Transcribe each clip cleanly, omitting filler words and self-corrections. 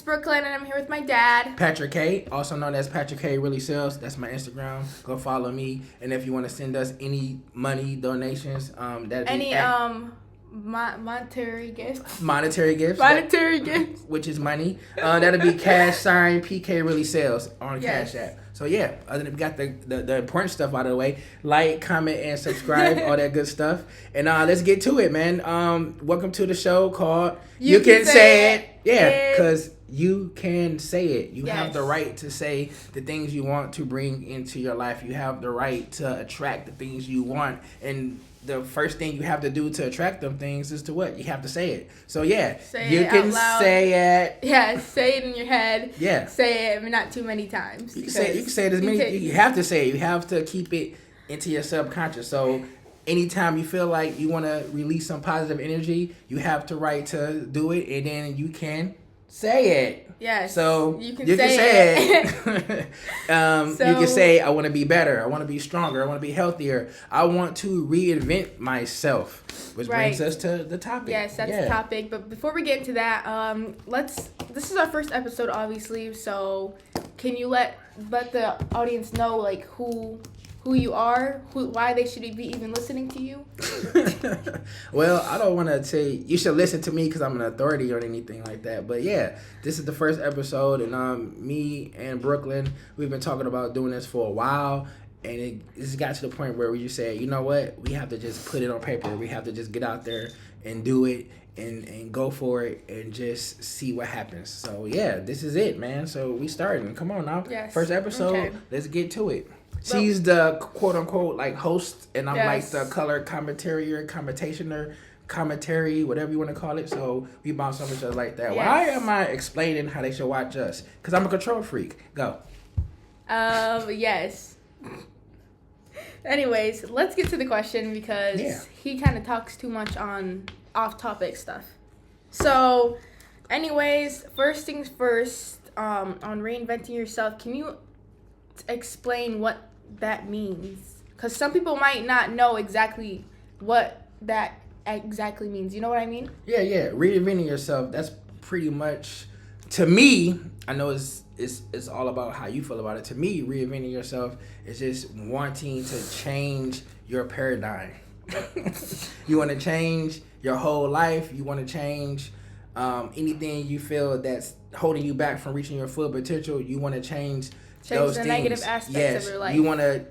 Brooklyn, and I'm here with my dad. Patrick K, also known as Patrick K Really Sells. That's my Instagram. Go follow me. And if you want to send us any money donations, that'd be monetary gifts. Monetary gifts. Which is money. That'll be #PK Really Sells on Cash App. So yeah, other than we got the important stuff out of the way, like, comment, and subscribe, all that good stuff. And let's get to it, man. Welcome to the show called You Can Say It. Yeah, because you can say it. You have the right to say the things you want to bring into your life. You have the right to attract the things you want. And the first thing you have to do to attract them things is to what? You have to say it. So yeah, you can say it. Yeah, say it in your head. Yeah. Say it, but not too many times. You can say it as many. You have to say it. You have to keep it into your subconscious. So anytime you feel like you want to release some positive energy, you have the right to do it, and then you can say it. Yes. So you can say it. You can say, I want to be better. I want to be stronger. I want to be healthier. I want to reinvent myself. Which brings us to the topic. Yes, that's the topic. But before we get into that, this is our first episode, obviously. So can you let the audience know, like, who you are, why they should be even listening to you? Well, I don't want to say you should listen to me because I'm an authority or anything like that. But yeah, this is the first episode, and me and Brooklyn, we've been talking about doing this for a while, and it's got to the point where we just said, you know what, we have to just put it on paper. We have to just get out there and do it and go for it and just see what happens. So yeah, this is it, man. So we starting. Come on now. Yes. First episode. Okay. Let's get to it. She's the quote unquote like host, and I'm like the color commentary, whatever you want to call it. So we bounce off each other like that. Yes. Why am I explaining how they should watch us? Because I'm a control freak. Go. Yes. Anyways, let's get to the question because he kind of talks too much on off-topic stuff. So, anyways, first things first. On reinventing yourself, can you explain what that means? Because some people might not know exactly what that exactly means. You know what I mean? Yeah. Reinventing yourself, that's pretty much, to me, I know it's all about how you feel about it. To me, reinventing yourself is just wanting to change your paradigm. You want to change your whole life. You want to change anything you feel that's holding you back from reaching your full potential. You want to change those the things. Negative aspects of your life. You want to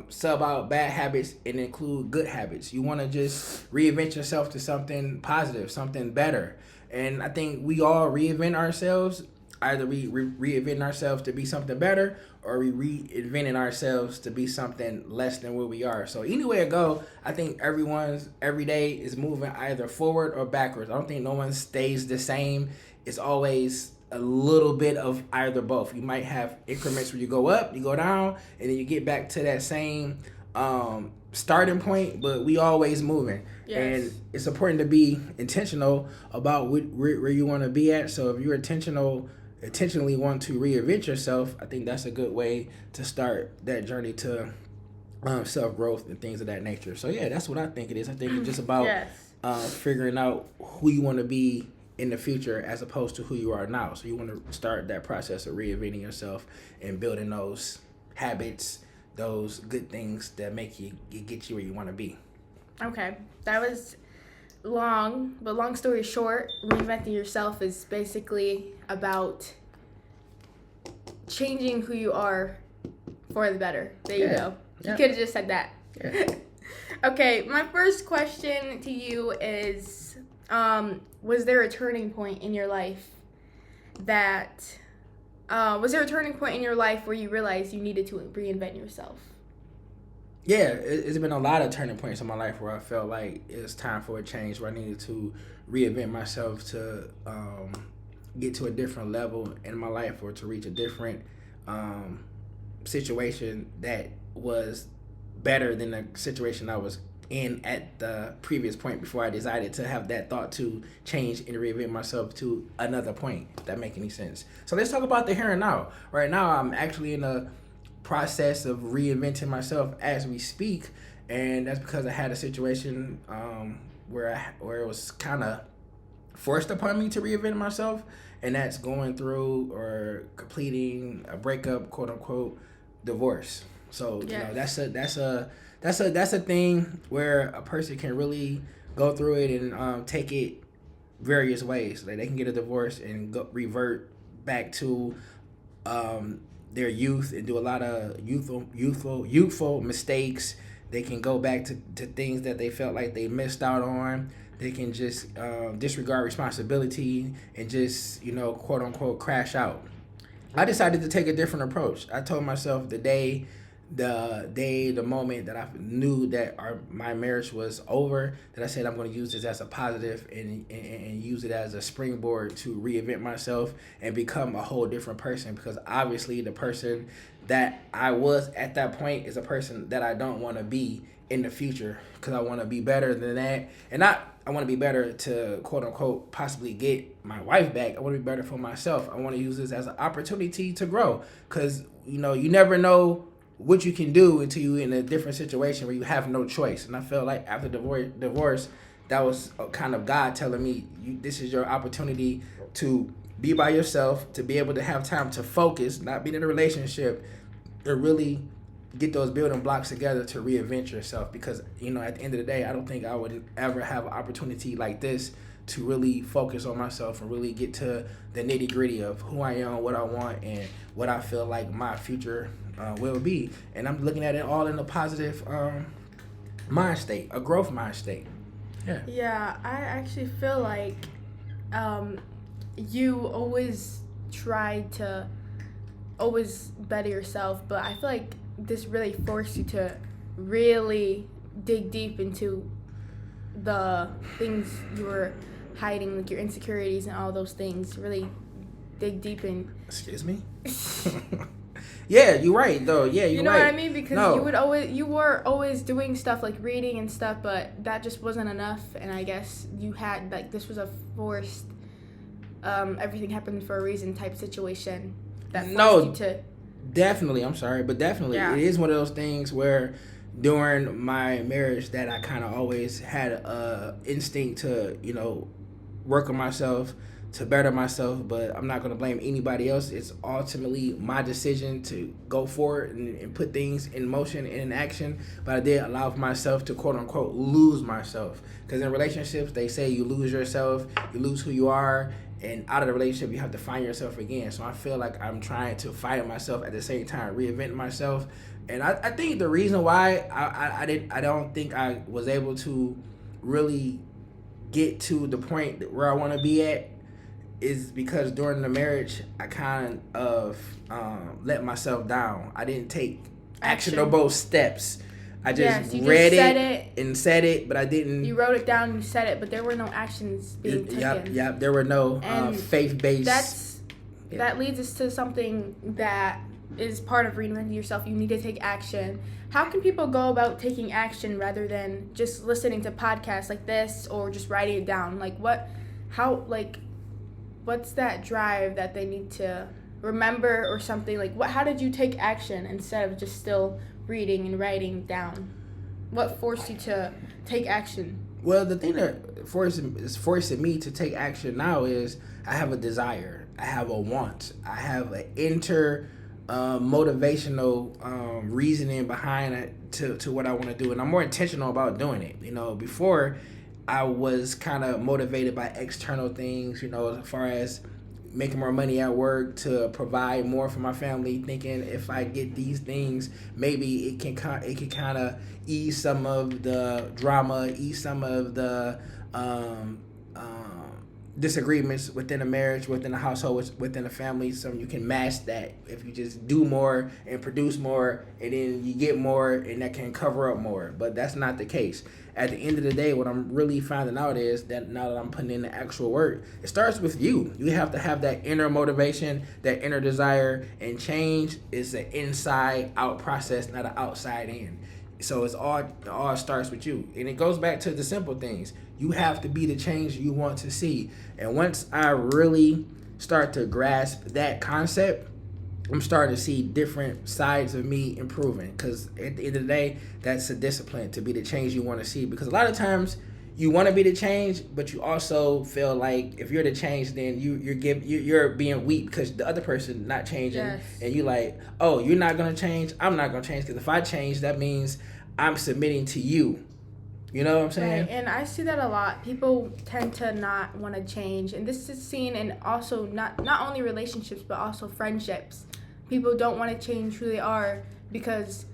sub out bad habits and include good habits. You want to just reinvent yourself to something positive, something better. And I think we all reinvent ourselves. Either we reinvent ourselves to be something better, or we reinventing ourselves to be something less than where we are. So anyway it go, I think every day is moving either forward or backwards. I don't think no one stays the same. It's always a little bit of either both. You might have increments where you go up, you go down, and then you get back to that same starting point, but we always moving. Yes. And it's important to be intentional about where you want to be at. So if you're intentionally want to reinvent yourself, I think that's a good way to start that journey to self-growth and things of that nature. So yeah, that's what I think it is. I think it's just about figuring out who you want to be in the future as opposed to who you are now. So you want to start that process of reinventing yourself and building those habits, those good things that make you get you where you want to be. Okay, that was long, but long story short, reinventing yourself is basically about changing who you are for the better. There you go. You could have just said that. Yeah. Okay, my first question to you is, was there a turning point in your life where you realized you needed to reinvent yourself? Yeah, it's been a lot of turning points in my life where I felt like it was time for a change, where I needed to reinvent myself to get to a different level in my life, or to reach a different situation that was better than the situation I was in at the previous point before I decided to have that thought to change and reinvent myself to another point, if that make any sense. So let's talk about the here and now. Right now, I'm actually in a process of reinventing myself as we speak, and that's because I had a situation where it was kind of forced upon me to reinvent myself, and that's going through or completing a breakup, quote unquote, divorce. So you know that's a thing where a person can really go through it and take it various ways. Like they can get a divorce and revert back to their youth and do a lot of youthful mistakes. They can go back to things that they felt like they missed out on. They can just disregard responsibility and just, you know, quote unquote, crash out. I decided to take a different approach. I told myself the moment that I knew that my marriage was over, that I said I'm going to use this as a positive and use it as a springboard to reinvent myself and become a whole different person. Because obviously the person that I was at that point is a person that I don't want to be in the future, because I want to be better than that. And I want to be better to, quote unquote, possibly get my wife back. I want to be better for myself. I want to use this as an opportunity to grow, because, you know, you never know what you can do until you're in a different situation where you have no choice. And I felt like after divorce, that was kind of God telling me, this is your opportunity to be by yourself, to be able to have time to focus, not be in a relationship, and really get those building blocks together to reinvent yourself. Because, you know, at the end of the day, I don't think I would ever have an opportunity like this to really focus on myself and really get to the nitty gritty of who I am, what I want, and what I feel like my future will be. And I'm looking at it all in a positive mind state, a growth mind state. Yeah, I actually feel like you always try to always better yourself, but I feel like this really forced you to really dig deep into the things you were hiding, like your insecurities and all those things. Really dig deep in. Excuse me? Yeah, you're right though. Yeah, you're right. You know what I mean? Because you were always doing stuff like reading and stuff, but that just wasn't enough. And I guess you had, like, this was a forced, everything happened for a reason type situation that forced you to. Definitely, I'm sorry, but definitely, It is one of those things where during my marriage that I kind of always had a instinct to, you know, work on myself, to better myself, but I'm not going to blame anybody else. It's ultimately my decision to go forward and put things in motion and in action, but I did allow myself to, quote unquote, lose myself. Because in relationships, they say you lose yourself, you lose who you are, and out of the relationship, you have to find yourself again. So I feel like I'm trying to find myself at the same time, reinvent myself. And I think the reason why I don't think I was able to really get to the point where I want to be at is because during the marriage, I kind of let myself down. I didn't take actionable steps. I just read it and said it, but I didn't. You wrote it down, you said it, but there were no actions being taken. Yep. There were no faith-based. That leads us to something that is part of reinventing yourself. You need to take action. How can people go about taking action rather than just listening to podcasts like this or just writing it down? Like what's that drive that they need to remember or something? Like how did you take action instead of just still reading and writing down? What forced you to take action? Well, the thing that is forcing me to take action now is I have a desire, I have a want, I have an motivational reasoning behind it to what I want to do, and I'm more intentional about doing it. You know, before I was kind of motivated by external things, you know, as far as making more money at work to provide more for my family, thinking if I get these things, maybe it can kind of ease some of the drama, ease some of the disagreements within a marriage, within a household, within a family. So you can mask that if you just do more and produce more, and then you get more, and that can cover up more. But that's not the case. At the end of the day, what I'm really finding out is that now that I'm putting in the actual work, it starts with you. You have to have that inner motivation, that inner desire, and change is an inside out process, not an outside in. So it all starts with you. And it goes back to the simple things. You have to be the change you want to see. And once I really start to grasp that concept, I'm starting to see different sides of me improving. Because at the end of the day, that's a discipline to be the change you want to see. Because a lot of times you want to be the change, but you also feel like if you're the change, then you're being weak because the other person not changing, and you like, oh, you're not gonna change, I'm not gonna change, because if I change, that means I'm submitting to you. You know what I'm saying? Right, and I see that a lot. People tend to not want to change, and this is seen in also not only relationships but also friendships. People don't want to change who they are because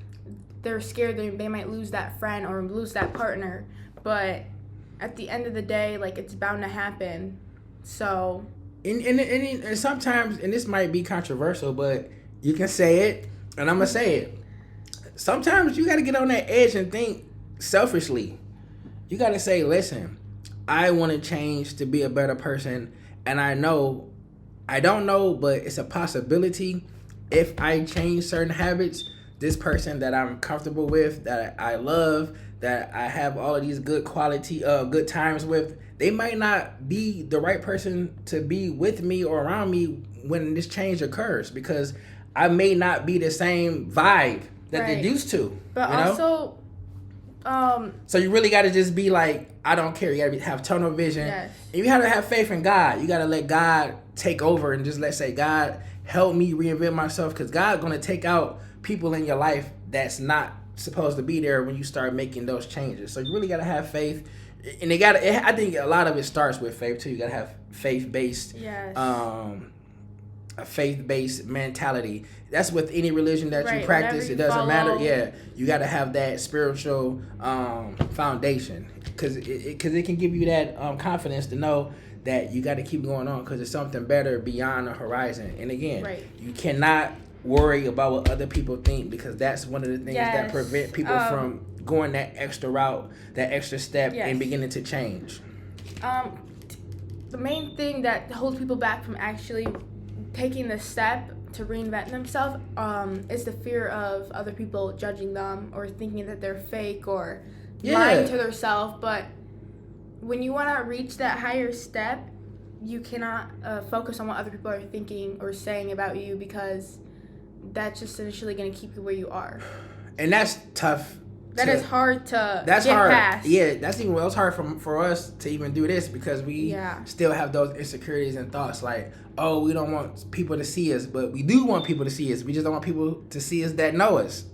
they're scared they might lose that friend or lose that partner, but at the end of the day, like, it's bound to happen. So and sometimes, and this might be controversial, but you can say it, and I'm gonna say it. Sometimes you gotta get on that edge and think selfishly. You gotta say, listen, I want to change to be a better person, and I don't know, but it's a possibility. If I change certain habits, this person that I'm comfortable with, that I love, that I have all of these good good times with, they might not be the right person to be with me or around me when this change occurs, because I may not be the same vibe that they're used to. But also, so you really got to just be like, I don't care. You got to have tunnel vision. Yes. And you got to have faith in God. You got to let God take over and just say, God, help me reinvent myself, because God's going to take out people in your life that's not supposed to be there when you start making those changes. So you really got to have faith, and I think a lot of it starts with faith too. You got to have faith-based a faith-based mentality. That's with any religion that you practice. It doesn't matter. Yeah, you got to have that spiritual foundation, because it can give you that confidence to know that you got to keep going on, because there's something better beyond the horizon. And again, you cannot worry about what other people think, because that's one of the things that prevent people from going that extra route, that extra step, and beginning to change. The main thing that holds people back from actually taking the step to reinvent themselves is the fear of other people judging them or thinking that they're fake or lying to themselves. But when you want to reach that higher step, you cannot focus on what other people are thinking or saying about you, because that's just initially going to keep you where you are. And that's tough. That is hard to get past. Yeah, that's even well. It's hard for us to even do this, because we still have those insecurities and thoughts like, oh, we don't want people to see us, but we do want people to see us. We just don't want people to see us that know us.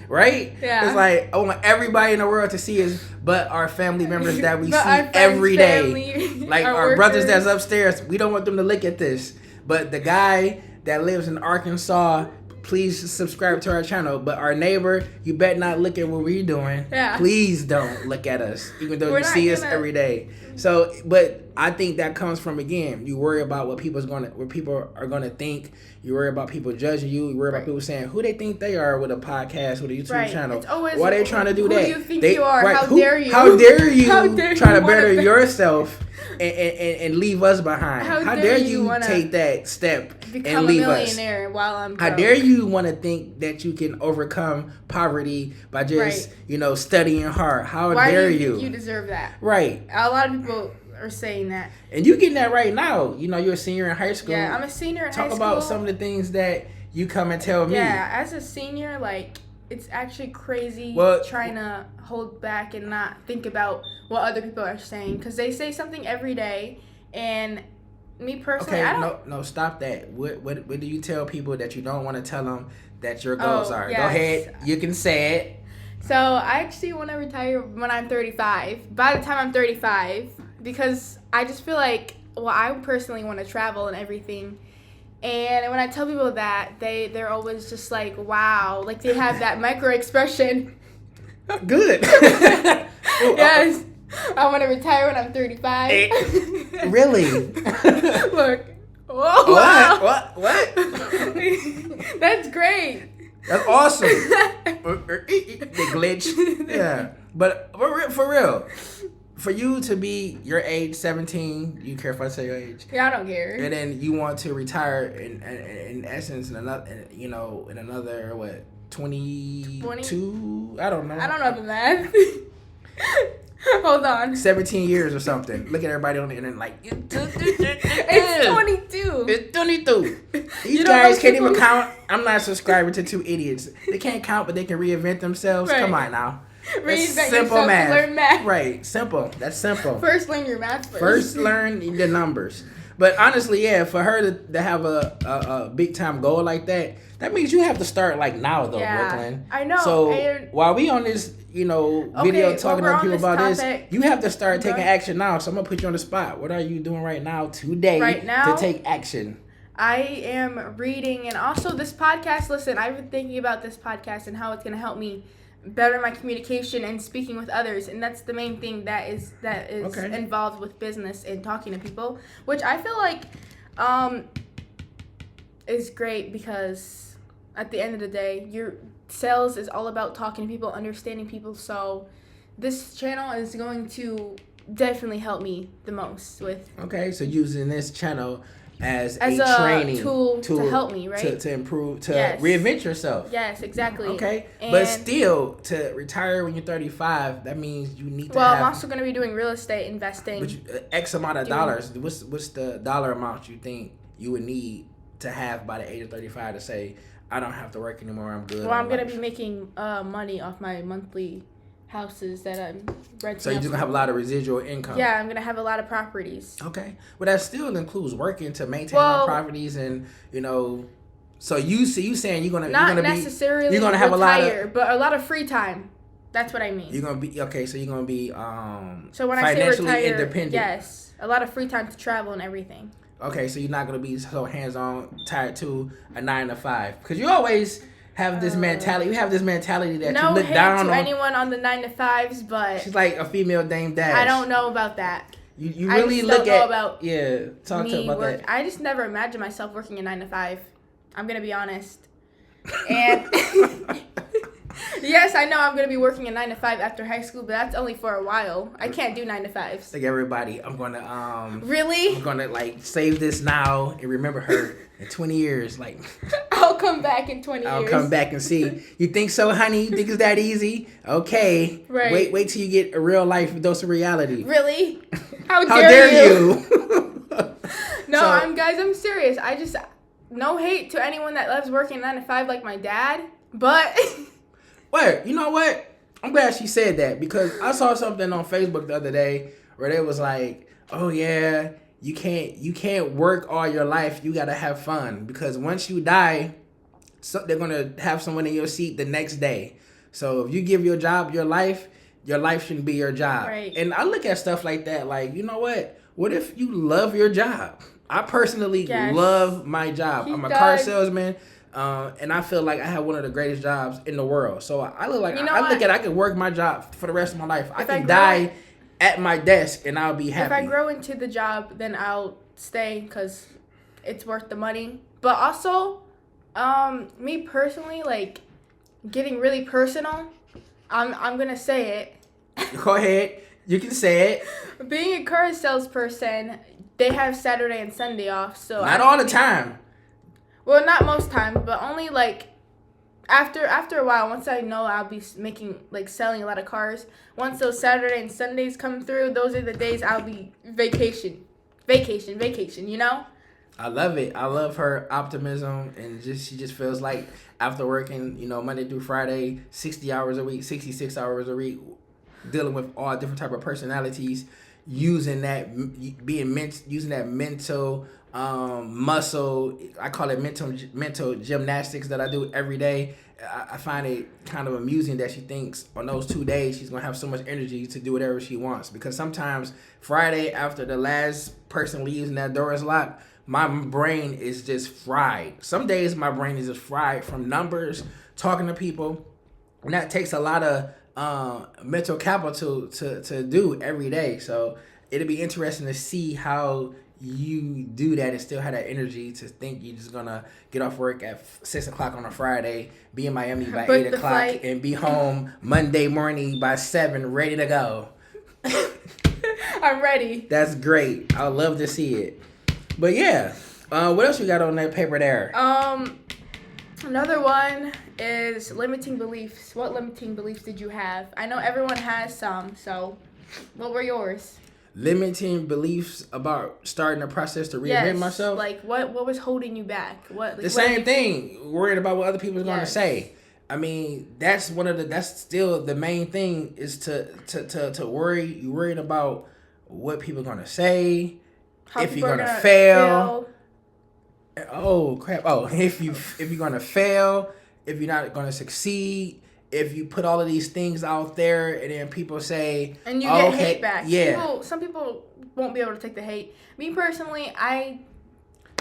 Right? Yeah. It's like, I want everybody in the world to see us, but our family members that we see every day. Like our brothers that's upstairs, we don't want them to look at this. But the guy that lives in Arkansas, please subscribe to our channel. But our neighbor, you better not look at what we're doing. Yeah. Please don't look at us, even though you see us every day. So, but I think that comes from, again, you worry about what people are gonna think. You worry about people judging you. You worry about people saying who they think they are with a podcast, with a YouTube channel. It's always, why are they trying to do that? Who do you think you are? How dare you? How dare you try to better yourself and leave us behind? How dare you take that step and leave us? While I'm How dare you want to think that you can overcome poverty by just studying hard? How dare you? Why do you think you deserve that? Right. A lot of people are saying that. And you getting that right now. You know, you're a senior in high school. Yeah, I'm a senior in high school. Talk about some of the things that you come and tell me. Yeah, as a senior, like, it's actually crazy trying to hold back and not think about what other people are saying, because they say something every day, and me personally, I don't... No, stop that. What do you tell people that you don't want to tell them that your goals are? Yes. Go ahead. You can say it. So I actually want to retire when I'm 35. By the time I'm 35, because I just feel like, I personally want to travel and everything. And when I tell people that, they're always just like, wow. Like, they have that micro expression. Good. Yes. I want to retire when I'm 35. Really? Look. Whoa, wow. What? That's great. That's awesome. The glitch. Yeah. But for real, for you to be your age, 17, you care if I say your age? Yeah, I don't care. And then you want to retire in essence in another what, 22? I don't know. I don't know the math. Hold on. 17 years or something. Look at everybody on the internet like, it's 22. It's 22. These guys can't even count. I'm not subscribing to two idiots. They can't count, but they can reinvent themselves. Right. Come on now. Reinvent simple yourself math. to learn math. Right, simple. That's simple. First, learn your math first. First, learn the numbers. But honestly, yeah, for her to have a big time goal like that, that means you have to start like now, though, Brooklyn. I know. So and while we on this, video talking to people about this, you have to start taking action now. So I'm gonna put you on the spot. What are you doing right now today to take action? I am reading, and also this podcast. Listen, I've been thinking about this podcast and how it's gonna help me better my communication and speaking with others, and that's the main thing that is involved with business and talking to people, which I feel like is great, because at the end of the day, your sales is all about talking to people, understanding people. So this channel is going to definitely help me the most with. Okay, so using this channel as a training tool to help me, right? To improve, to reinvent yourself. Yes, exactly. Okay, but still, to retire when you're 35, that means you need to Well, I'm also going to be doing real estate investing. But X amount of dollars. What's the dollar amount you think you would need to have by the age of 35 to say, I don't have to work anymore, I'm good? Well, I'm going to be making money off my monthly houses that I'm renting. So you're just going to have a lot of residual income. Yeah, I'm going to have a lot of properties. Okay. Well, that still includes working to maintain the properties, and, so you saying you're going to be... Not necessarily you're gonna have but a lot of free time. That's what I mean. You're going to be... Okay, so you're going to be so when I say retire, independent. Yes. A lot of free time to travel and everything. Okay, so you're not going to be so hands-on, tied to a 9 to 5. Because you always... have this mentality. You have this mentality that you look down on. No hate to anyone on the 9 to 5s, but she's like a female Dame Dash. I don't know about that. You really look at talk to about that. I just never imagined myself working a 9 to 5. I'm gonna be honest. And yes, I know I'm gonna be working a 9 to 5 after high school, but that's only for a while. I can't do 9 to 5s. Like everybody, I'm gonna really. I'm gonna save this now and remember her in 20 years. I'll come back in 20 years. I'll come back and see. You think so, honey? You think it's that easy? Okay. Right. Wait till you get a real life dose of reality. Really? How dare you? No, I'm serious. I just no hate to anyone that loves working 9 to 5 like my dad, but. Wait, you know what? I'm glad she said that, because I saw something on Facebook the other day where they was like, oh yeah, you can't work all your life. You gotta have fun, because once you die, they're gonna have someone in your seat the next day. So if you give your job your life shouldn't be your job. Right. And I look at stuff like that, like, you know what? What if you love your job? I personally love my job. I'm a car salesman. And I feel like I have one of the greatest jobs in the world. So I look like I could work my job for the rest of my life. I can die at my desk and I'll be happy. If I grow into the job, then I'll stay because it's worth the money. But also, me personally, getting really personal, I'm gonna say it. Go ahead. You can say it. Being a car salesperson, they have Saturday and Sunday off, so not all the time. Well, not most times, but only after a while. Once I know I'll be selling a lot of cars. Once those Saturday and Sundays come through, those are the days I'll be vacation. You know. I love it. I love her optimism, and she just feels like after working, Monday through Friday, 60 hours a week, 66 hours a week, dealing with all different type of personalities, using that mental muscle, I call it mental gymnastics that I do every day. I find it kind of amusing that she thinks on those 2 days she's gonna have so much energy to do whatever she wants, because sometimes Friday after the last person leaves and that door is locked, my brain is just fried. Some days my brain is just fried from numbers, talking to people, and that takes a lot of mental capital to do every day. So it'll be interesting to see how you do that and still have that energy to think you're just gonna get off work at 6 o'clock on a Friday, be in Miami by 8 o'clock, and be home Monday morning by 7, ready to go. I'm ready. That's great. I love to see it. But yeah, what else you got on that paper there? Another one is limiting beliefs. What limiting beliefs did you have? I know everyone has some, so what were yours? Limiting beliefs about starting a process to reinvent myself? What was holding you back? Same thing. Worried about what other people are going to say. I mean, that's still the main thing is to worry. You're worried about what people are gonna say, How if people you're are gonna fail. Oh crap! Oh, if you're gonna fail, if you're not gonna succeed, if you put all of these things out there, and then people say, and you oh, get hate back. Yeah. Some people won't be able to take the hate. Me personally, I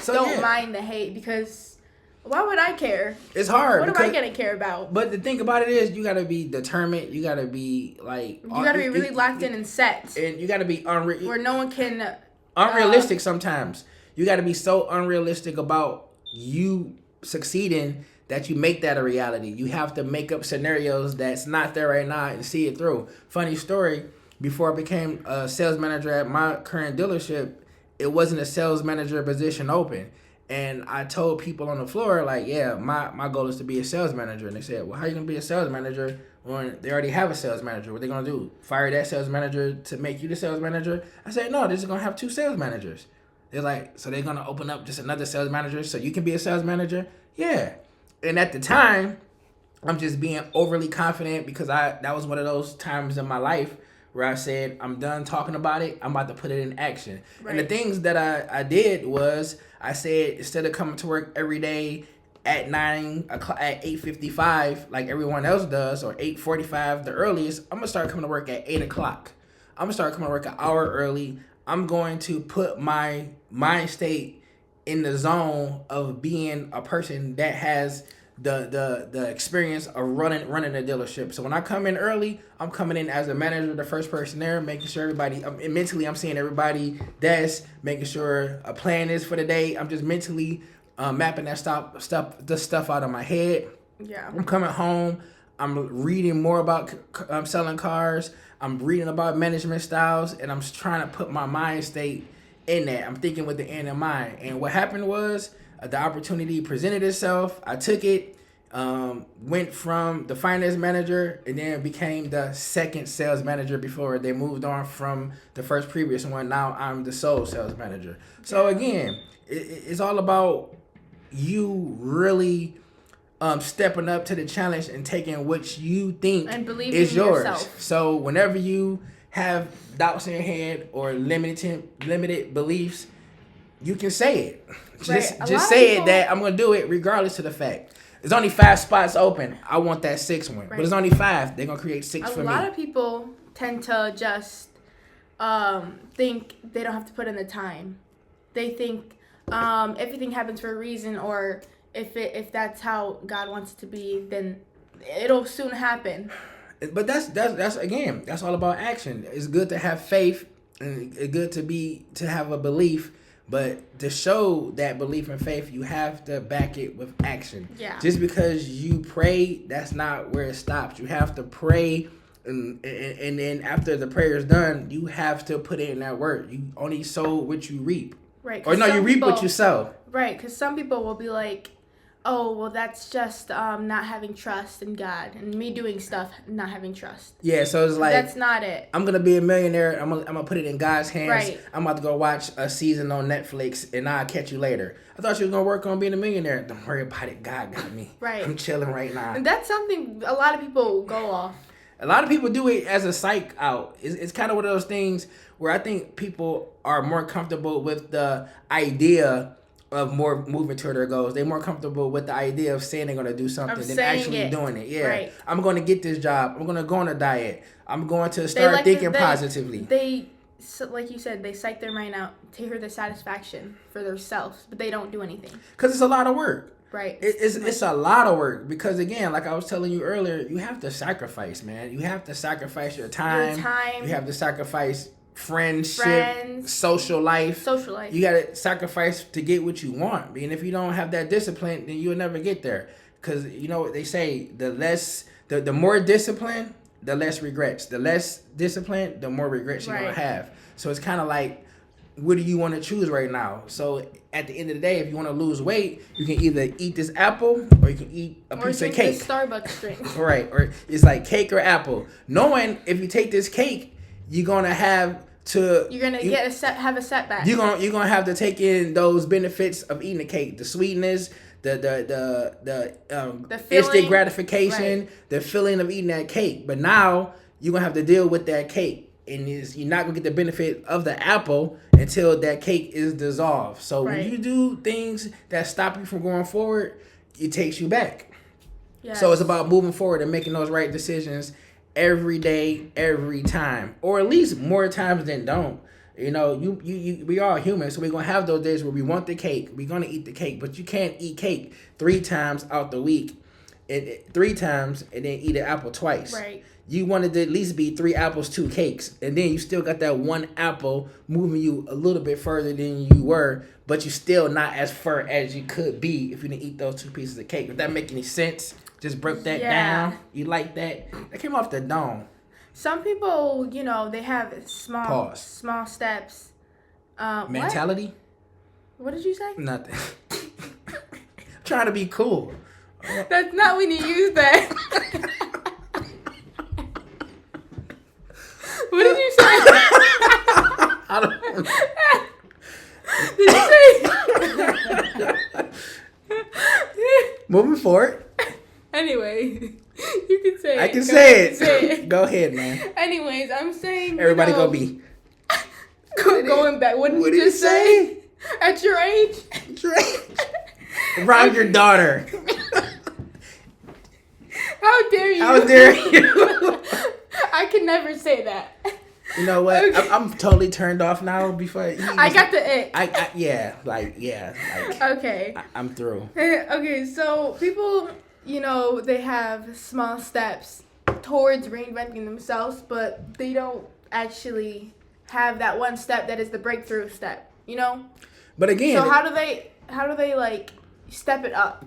don't mind the hate because why would I care? It's hard. What am I gonna care about? But the thing about it is, you gotta be determined. You gotta be like. You gotta be really locked in and set. And you gotta be where no one can. Unrealistic sometimes. You gotta be so unrealistic about you succeeding that you make that a reality. You have to make up scenarios that's not there right now and see it through. Funny story. Before I became a sales manager at my current dealership, it wasn't a sales manager position open. And I told people on the floor, like, yeah, my goal is to be a sales manager. And they said, well, how are you going to be a sales manager when they already have a sales manager? What are they going to do? Fire that sales manager to make you the sales manager? I said, no, they're just going to have 2 sales managers. They're like, so they're going to open up just another sales manager so you can be a sales manager? Yeah. And at the time, I'm just being overly confident because that was one of those times in my life where I said, I'm done talking about it. I'm about to put it in action. Right. And the things that I did was I said, instead of coming to work every day at 9 o'clock, at 8:55 like everyone else does, or 8:45 the earliest, I'm going to start coming to work at 8 o'clock. I'm going to start coming to work an hour early. I'm going to put my mind state in the zone of being a person that has the experience of running a dealership. So when I come in early, I'm coming in as a manager, the first person there, making sure everybody, mentally I'm seeing everybody desk, making sure a plan is for the day. I'm just mentally mapping that stuff out of my head. Yeah. I'm coming home. I'm reading more about selling cars. I'm reading about management styles, and I'm trying to put my mind state in that. I'm thinking with the end in mind. And what happened was, the opportunity presented itself. I took it, went from the finance manager, and then became the second sales manager before they moved on from the first previous one. Now I'm the sole sales manager. So again, it's all about you really stepping up to the challenge and taking what you think and is yours. Yourself. So whenever you have doubts in your head or limited beliefs, you can say it. Just say it that I'm going to do it regardless of the fact. There's only 5 spots open. I want that 6th one. Right. But there's only 5. They're going to create 6 for me. A lot of people tend to just think they don't have to put in the time. They think everything happens for a reason, or if that's how God wants it to be, then it'll soon happen. But that's again, that's all about action. It's good to have faith, and it's good to have a belief. But to show that belief and faith, you have to back it with action. Yeah. Just because you pray, that's not where it stops. You have to pray, and then after the prayer is done, you have to put in that work. You only sow what you reap. Right. Or no, you reap what you sow. Right, because some people will be like, oh, well, that's just not having trust in God, and me doing stuff, not having trust. Yeah, so it's like, that's not it. I'm going to be a millionaire. I'm gonna put it in God's hands. Right. I'm about to go watch a season on Netflix, and I'll catch you later. I thought you was going to work on being a millionaire. Don't worry about it. God got me. Right. I'm chilling right now. And that's something a lot of people go off. A lot of people do it as a psych out. It's kind of one of those things where I think people are more comfortable with the idea of more moving toward their goals. They're more comfortable with the idea of saying they're going to do something than actually doing it. Yeah. Right. I'm going to get this job. I'm going to go on a diet. I'm going to start thinking positively. Like you said, they psych their mind out to hear the satisfaction for themselves, but they don't do anything. Because it's a lot of work. Right. It's a lot of work because, again, like I was telling you earlier, you have to sacrifice, man. You have to sacrifice your time. You have to sacrifice friendship, social life. You got to sacrifice to get what you want. And if you don't have that discipline, then you'll never get there. Because, you know what they say, the more discipline, the less regrets. The less discipline, the more regrets you're going to have. So it's kind of like, what do you want to choose right now? So at the end of the day, if you want to lose weight, you can either eat this apple or you can eat a piece of cake. Or Starbucks drink. Right. Or it's like cake or apple. Knowing if you take this cake, you're going to have to... You're going to have a setback. You're gonna have to take in those benefits of eating the cake. The sweetness, The instant feeling, gratification, right. the feeling of eating that cake. But now you're gonna have to deal with that cake, and you're not gonna get the benefit of the apple until that cake is dissolved. So Right. when you do things that stop you from going forward, it takes you back. Yes. So it's about moving forward and making those right decisions every day, every time, or at least more times than don't. You know, we are human, so we're gonna have those days where we want the cake. We're gonna eat the cake, but you can't eat cake 3 times out the week, 3 times, and then eat an apple twice. Right. You wanted to at least be 3 apples, 2 cakes, and then you still got that 1 apple moving you a little bit further than you were, but you're still not as far as you could be if you didn't eat those 2 pieces of cake. If that make any sense? Just broke that down. You like that? That came off the dome. Some people, you know, they have small steps. Mentality? What did you say? Nothing. Trying to be cool. That's not when you use that. What did you say? I don't know. Did you say? Moving forward. Anyway, you can say it. I can say it. Go ahead, man. Anyways, I'm saying everybody gonna be going back. What did you just say? At your age? Around your daughter. How dare you? How dare you? I can never say that. You know what? Okay. I'm totally turned off now. Before I got the ick. Okay. I'm through. Okay, so people, you know, they have small steps towards reinventing themselves, but they don't actually have that one step that is the breakthrough step. You know. But again, so how do they like step it up?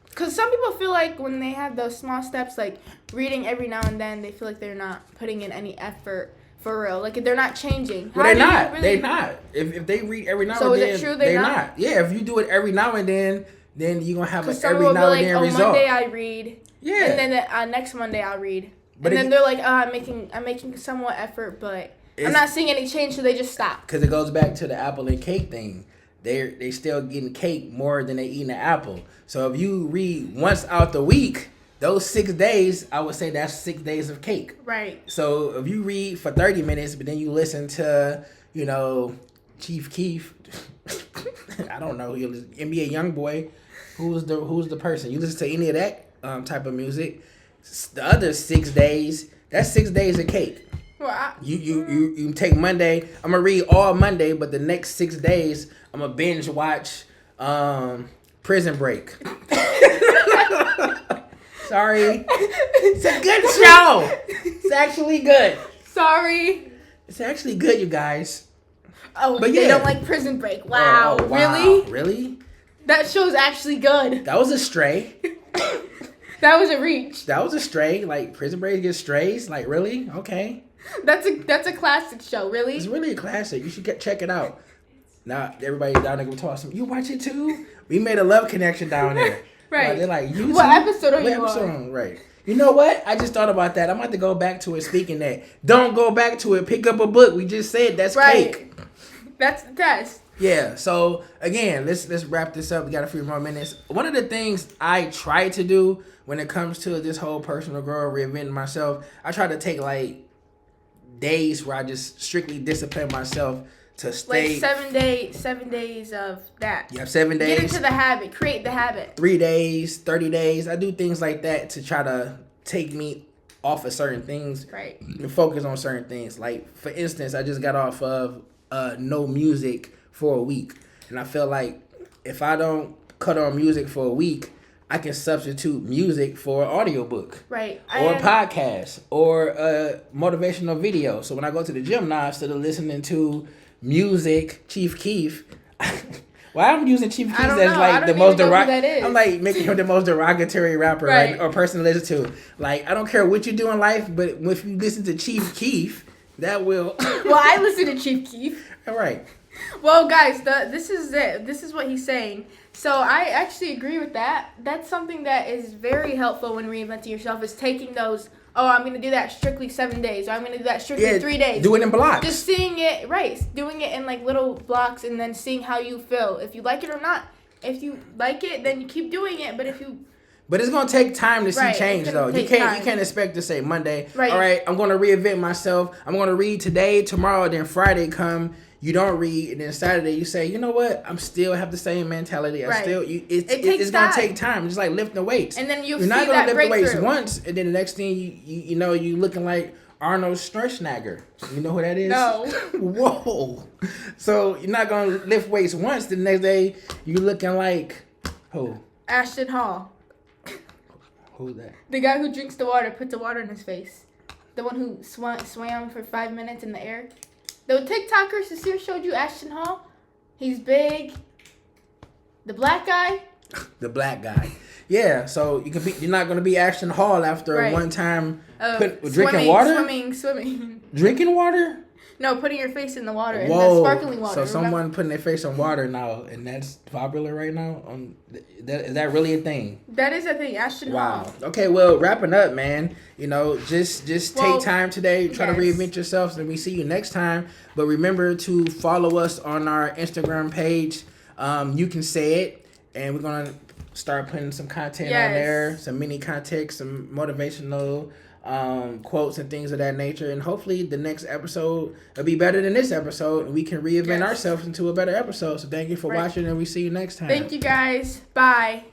Because some people feel like when they have those small steps, like reading every now and then, they feel like they're not putting in any effort for real. Like they're not changing. Well, they're not. Really... They're not. If they read every now and then, so is it true they're not? Yeah, if you do it every now and then you're going to have an every now and then result. Monday I read. Yeah. And then next Monday I'll read. But then they're like, I'm making somewhat effort, but I'm not seeing any change, so they just stop. Because it goes back to the apple and cake thing. They still getting cake more than they eating an apple. So if you read once out the week, those 6 days, I would say that's 6 days of cake. Right. So if you read for 30 minutes, but then you listen to, you know, Chief Keef, I don't know, NBA Youngboy, who's the person? You listen to any of that type of music, the other 6 days, that's 6 days of cake. Well, you take Monday. I'm gonna read all Monday, but the next 6 days I'm gonna binge watch Prison Break. Sorry, it's a good show. It's actually good. Sorry, it's actually good, you guys. Oh, but they don't like Prison Break. Wow, wow. Really? That show's actually good. That was a stray. That was a reach. That was a stray. Like Prison Break gets strays. Like really? Okay. That's a classic show, really. It's really a classic. You should check it out. Now everybody down there gonna toss them. You watch it too? We made a love connection down there. Right. They're like, you what episode are you on? Right. You know what? I just thought about that. I'm about to go back to it. Speaking that, don't go back to it. Pick up a book. We just said that's cake. That's the test. Yeah. So again, let's wrap this up. We got a few more minutes. One of the things I try to do when it comes to this whole personal growth, reinventing myself, I try to take like days where I just strictly discipline myself to stay. Like 7 days of that. Yeah, 7 days. Get into the habit. Create the habit. 3 days, 30 days. I do things like that to try to take me off of certain things. Right. And focus on certain things. Like, for instance, I just got off of no music for a week. And I feel like if I don't cut on music for a week, I can substitute music for an audiobook. Right. Or a podcast. Or a motivational video. So when I go to the gym now, instead of listening to music, Chief Keef. Well, I'm using Chief Keef as like the most derogatory. I'm like making him the most derogatory rapper right? Or person to listen to. Like, I don't care what you do in life, but if you listen to Chief Keef, that will. Well, I listen to Chief Keef. All right. Well, guys, this is it. This is what he's saying. So I actually agree with that. That's something that is very helpful when reinventing yourself. Is taking those. Oh, I'm going to do that strictly 7 days. Or I'm going to do that strictly 3 days. Do it in blocks. Just seeing it, right. Doing it in like little blocks and then seeing how you feel. If you like it or not, If you like it, then you keep doing it. But if you But it's gonna take time to see Right, change, it's though. gonna You take can't time. you can't expect to say Monday. Right. All right, I'm gonna reinvent myself. I'm gonna read today, tomorrow, then Friday come. You don't read, and then Saturday you say, you know what? I'm still have the same mentality. Right. It's takes gonna time. take time. Just like lifting the weights. And then you're not see gonna that lift the weights breakthrough. once, and then the next thing you know you looking like Arnold Schwarzenegger. You know who that is? No. Whoa. So you're not gonna lift weights once. The next day you looking like who? Ashton Hall. Who's that? The guy who drinks the water, puts the water in his face. The one who swam for 5 minutes in the air. The TikToker Cecile showed you Ashton Hall. He's big. The black guy. The black guy. Yeah, so you're not gonna be Ashton Hall after Right. one time drinking Swimming, water? Swimming. Drinking water? No, putting your face in the water. Whoa. And the sparkling water. So remember? someone putting their face in water now, and that's popular right now? Is that really a thing? That is a thing. Ashton Hall. Wow. Okay, well, wrapping up, man. You know, just take time today. Try to yes. reinvent yourself, and we see you next time. But remember to follow us on our Instagram page. You can say it, and we're gonna start putting some content on there, some mini content, some motivational quotes and things of that nature, and hopefully the next episode will be better than this episode, and we can reinvent ourselves into a better episode. So thank you for watching, and we see you next time. Thank you guys. Bye.